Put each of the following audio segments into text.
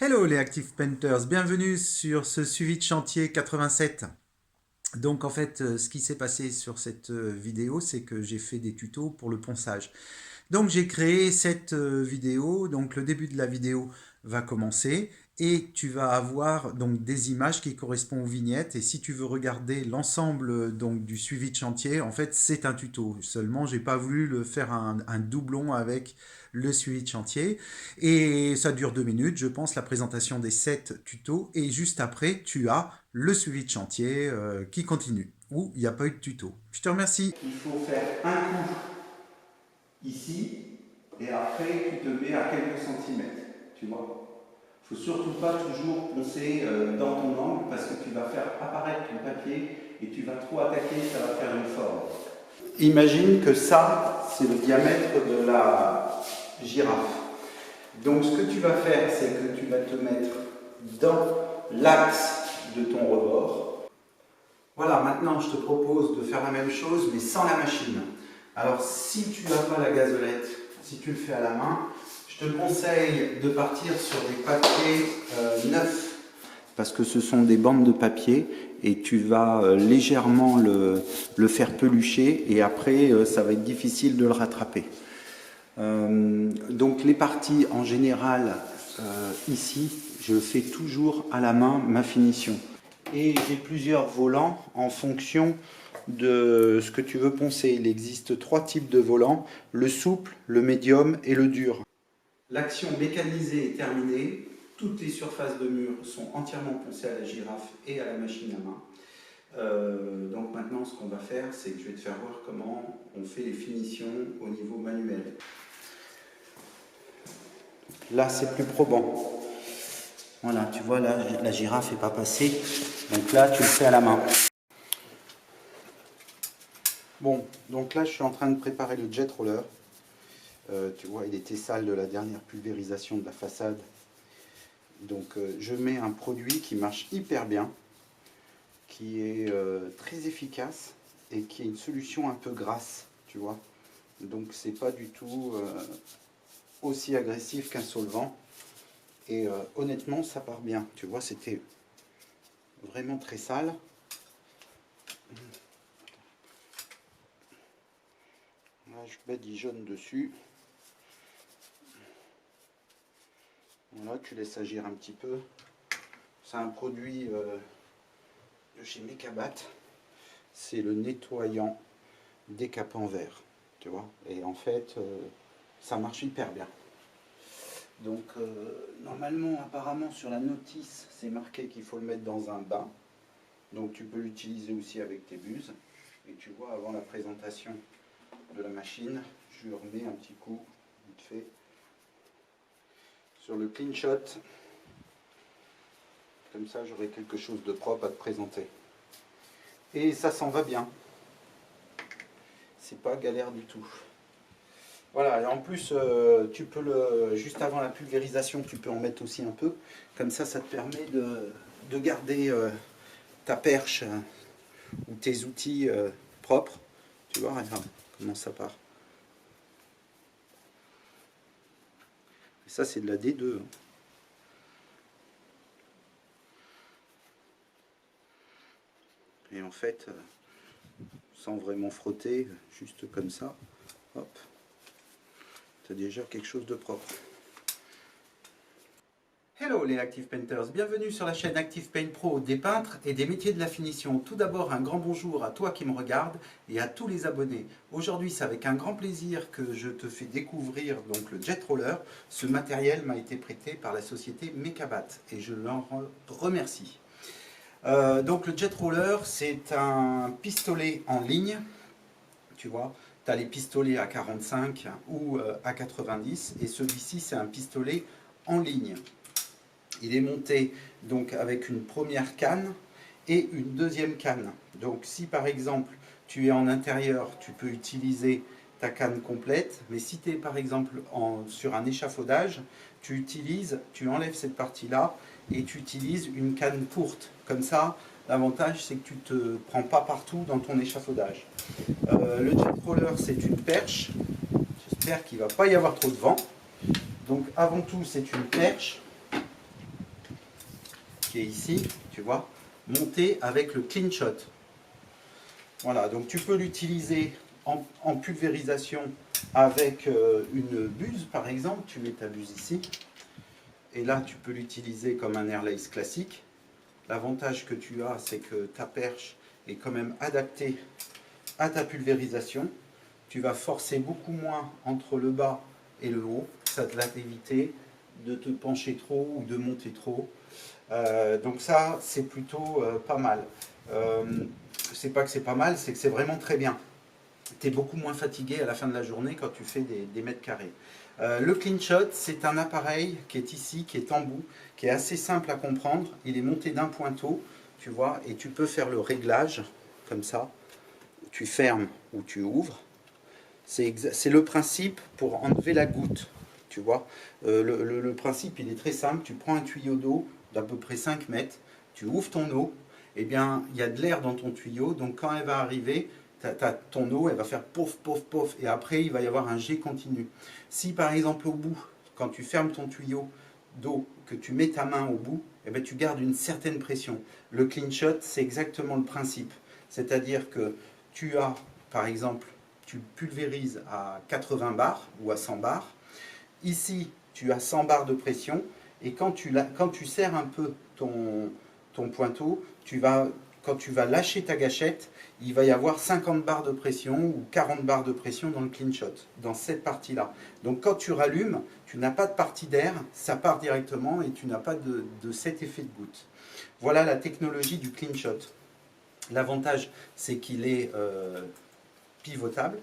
Hello les Active Painters, bienvenue sur ce suivi de chantier 87. Donc en fait, ce qui s'est passé sur cette vidéo, c'est que j'ai fait des tutos pour le ponçage. Donc j'ai créé cette vidéo, donc le début de la vidéo va commencer et tu vas avoir donc des images qui correspondent aux vignettes et si tu veux regarder l'ensemble donc du suivi de chantier, en fait c'est un tuto. Seulement j'ai pas voulu le faire un doublon avec le suivi de chantier et ça dure 2 minutes, je pense, la présentation des 7 tutos et juste après tu as le suivi de chantier qui continue où il n'y a pas eu de tuto. Je te remercie. Il faut faire un coup ici, et après tu te mets à quelques centimètres, tu vois. Il ne faut surtout pas toujours poncer dans ton angle parce que tu vas faire apparaître ton papier et tu vas trop attaquer, ça va faire une forme. Imagine que ça, c'est le diamètre de la girafe. Donc ce que tu vas faire, c'est que tu vas te mettre dans l'axe de ton rebord. Voilà, maintenant je te propose de faire la même chose mais sans la machine. Alors si tu n'as pas la gazolette, si tu le fais à la main, je te conseille de partir sur des papiers neufs. Parce que ce sont des bandes de papier et tu vas légèrement le faire pelucher et après ça va être difficile de le rattraper. Donc les parties en général ici, je fais toujours à la main ma finition. Et j'ai plusieurs volants en fonction de ce que tu veux poncer. Il existe 3 types de volants, le souple, le médium et le dur. L'action mécanisée est terminée, toutes les surfaces de mur sont entièrement poncées à la girafe et à la machine à main. Donc maintenant ce qu'on va faire, c'est que je vais te faire voir comment on fait les finitions au niveau manuel. Là c'est plus probant. Voilà, tu vois là la girafe n'est pas passée, donc là tu le fais à la main. Bon, donc là je suis en train de préparer le jet roller. Tu vois, il était sale de la dernière pulvérisation de la façade. Donc je mets un produit qui marche hyper bien, qui est très efficace et qui est une solution un peu grasse, tu vois. Donc c'est pas du tout aussi agressif qu'un solvant. Et honnêtement, ça part bien. Tu vois, c'était vraiment très sale. Là, je badigeonne dessus. Voilà, tu laisses agir un petit peu. C'est un produit de chez Mecabat. C'est le nettoyant décapant vert, tu vois. Et en fait, ça marche hyper bien. Donc, normalement, apparemment, sur la notice, c'est marqué qu'il faut le mettre dans un bain. Donc, tu peux l'utiliser aussi avec tes buses. Et tu vois, avant la présentation de la machine, je lui remets un petit coup, vite fait, sur le clean shot. Comme ça, j'aurai quelque chose de propre à te présenter. Et ça s'en va bien. C'est pas galère du tout. Voilà, et en plus, tu peux juste avant la pulvérisation, tu peux en mettre aussi un peu. Comme ça te permet de garder ta perche ou tes outils propres. Tu vois, regarde comment ça part. Et ça, c'est de la D2. Et en fait, sans vraiment frotter, juste comme ça, hop, tu as déjà quelque chose de propre. Hello les Active Painters, bienvenue sur la chaîne Active Paint Pro des peintres et des métiers de la finition. Tout d'abord un grand bonjour à toi qui me regarde et à tous les abonnés. Aujourd'hui c'est avec un grand plaisir que je te fais découvrir donc le Jet Roller. Ce matériel m'a été prêté par la société Mecabat et je l'en remercie. Donc le Jet Roller c'est un pistolet en ligne, tu vois. Tu as les pistolets à 45 ou à 90 et celui-ci c'est un pistolet en ligne. Il est monté donc avec une première canne et une deuxième canne. Donc si par exemple tu es en intérieur, tu peux utiliser ta canne complète, mais si tu es par exemple sur un échafaudage, tu enlèves cette partie-là et tu utilises une canne courte. Comme ça, l'avantage c'est que tu ne te prends pas partout dans ton échafaudage. Le jet roller c'est une perche, j'espère qu'il ne va pas y avoir trop de vent. Donc avant tout c'est une perche. qui est ici, tu vois, monté avec le Clean Shot. Voilà, donc tu peux l'utiliser en pulvérisation avec une buse, par exemple. Tu mets ta buse ici. Et là, tu peux l'utiliser comme un airlace classique. L'avantage que tu as, c'est que ta perche est quand même adaptée à ta pulvérisation. Tu vas forcer beaucoup moins entre le bas et le haut. Ça te va t'éviter de te pencher trop ou de monter trop. Donc ça, c'est plutôt pas mal. C'est pas que c'est pas mal, c'est que c'est vraiment très bien. Tu es beaucoup moins fatigué à la fin de la journée quand tu fais des mètres carrés. Le Clean Shot, c'est un appareil qui est ici, qui est en bout, qui est assez simple à comprendre. Il est monté d'un pointeau, tu vois, et tu peux faire le réglage, comme ça. Tu fermes ou tu ouvres. C'est le principe pour enlever la goutte, tu vois. Le principe, il est très simple. Tu prends un tuyau d'eau d'à peu près 5 mètres, tu ouvres ton eau, eh bien, il y a de l'air dans ton tuyau, donc quand elle va arriver, ton eau, elle va faire pof, pof, pof, et après, il va y avoir un jet continu. Si, par exemple, au bout, quand tu fermes ton tuyau d'eau, que tu mets ta main au bout, eh bien, tu gardes une certaine pression. Le Clean Shot, c'est exactement le principe. C'est-à-dire que tu as, par exemple, tu pulvérises à 80 bars ou à 100 bars. Ici, tu as 100 bars de pression, et quand tu serres un peu ton pointeau, quand tu vas lâcher ta gâchette, il va y avoir 50 bars de pression ou 40 bars de pression dans le Clean Shot, dans cette partie-là. Donc quand tu rallumes, tu n'as pas de partie d'air, ça part directement et tu n'as pas de cet effet de goutte. Voilà la technologie du Clean Shot. L'avantage, c'est qu'il est pivotable,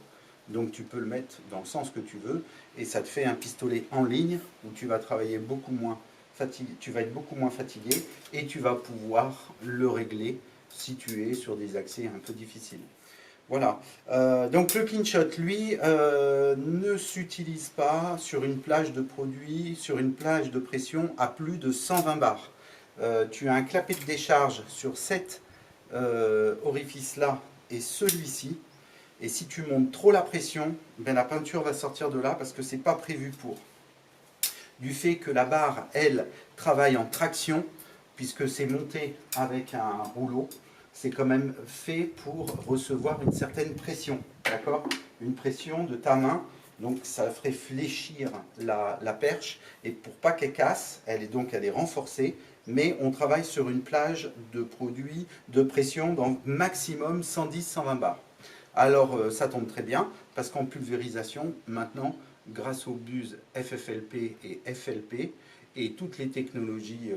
donc tu peux le mettre dans le sens que tu veux, et ça te fait un pistolet en ligne où tu vas travailler beaucoup moins fatigué, tu vas être beaucoup moins fatigué, et tu vas pouvoir le régler si tu es sur des accès un peu difficiles. Voilà, donc le Clean Shot, lui, ne s'utilise pas sur une plage de produits, sur une plage de pression à plus de 120 bars. Tu as un clapet de décharge sur cet orifice-là et celui-ci. Et si tu montes trop la pression, ben la peinture va sortir de là parce que ce n'est pas prévu pour. Du fait que la barre, elle, travaille en traction, puisque c'est monté avec un rouleau, c'est quand même fait pour recevoir une certaine pression, d'accord? Une pression de ta main, donc ça ferait fléchir la perche, et pour pas qu'elle casse, elle est renforcée, mais on travaille sur une plage de produits de pression dans maximum 110-120 bars. Alors ça tombe très bien, parce qu'en pulvérisation, maintenant, grâce aux buses FFLP et FLP, et toutes les technologies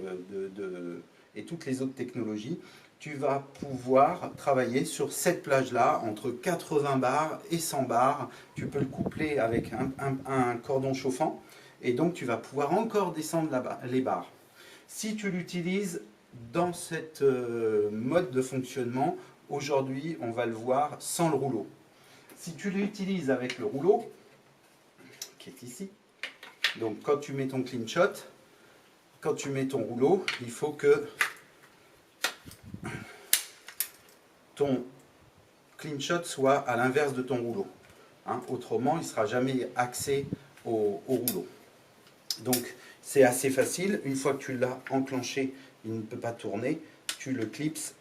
et toutes les autres technologies, tu vas pouvoir travailler sur cette plage-là, entre 80 bars et 100 bars. Tu peux le coupler avec un cordon chauffant, et donc tu vas pouvoir encore descendre les barres. Si tu l'utilises dans cette mode de fonctionnement, aujourd'hui, on va le voir sans le rouleau. Si tu l'utilises avec le rouleau, qui est ici, donc quand tu mets ton Clean Shot, quand tu mets ton rouleau, il faut que ton Clean Shot soit à l'inverse de ton rouleau. Hein, autrement, il ne sera jamais axé au rouleau. Donc, c'est assez facile. Une fois que tu l'as enclenché, il ne peut pas tourner. Tu le clipses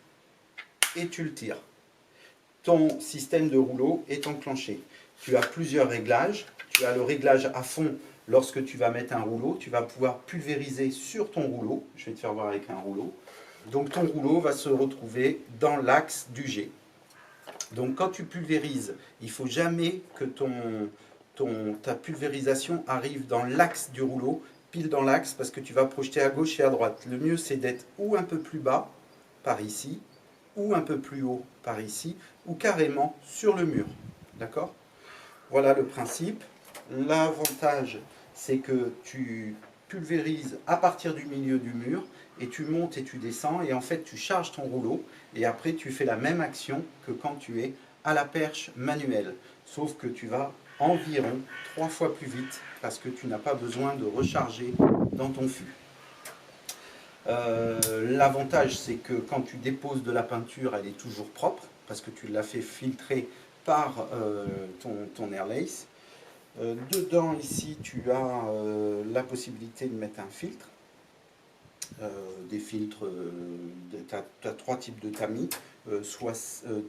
et tu le tires. Ton système de rouleau est enclenché. Tu as plusieurs réglages. Tu as le réglage à fond lorsque tu vas mettre un rouleau. Tu vas pouvoir pulvériser sur ton rouleau. Je vais te faire voir avec un rouleau. Donc ton rouleau va se retrouver dans l'axe du jet. Donc quand tu pulvérises, il ne faut jamais que ta pulvérisation arrive dans l'axe du rouleau, pile dans l'axe, parce que tu vas projeter à gauche et à droite. Le mieux, c'est d'être ou un peu plus bas, par ici, ou un peu plus haut, par ici, ou carrément sur le mur. D'accord? Voilà le principe. L'avantage, c'est que tu pulvérises à partir du milieu du mur, et tu montes et tu descends, et en fait tu charges ton rouleau, et après tu fais la même action que quand tu es à la perche manuelle. Sauf que tu vas environ 3 fois plus vite, parce que tu n'as pas besoin de recharger dans ton fût. L'avantage, c'est que quand tu déposes de la peinture, elle est toujours propre, parce que tu l'as fait filtrer par ton airlace. Dedans, ici, tu as la possibilité de mettre un filtre. des filtres, tu as trois types de tamis,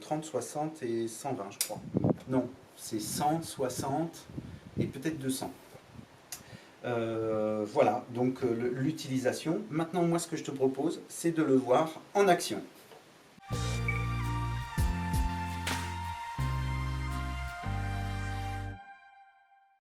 30, 60 et 120 je crois. Non, c'est 100, 60 et peut-être 200. Voilà, donc l'utilisation. Maintenant, moi, ce que je te propose, c'est de le voir en action.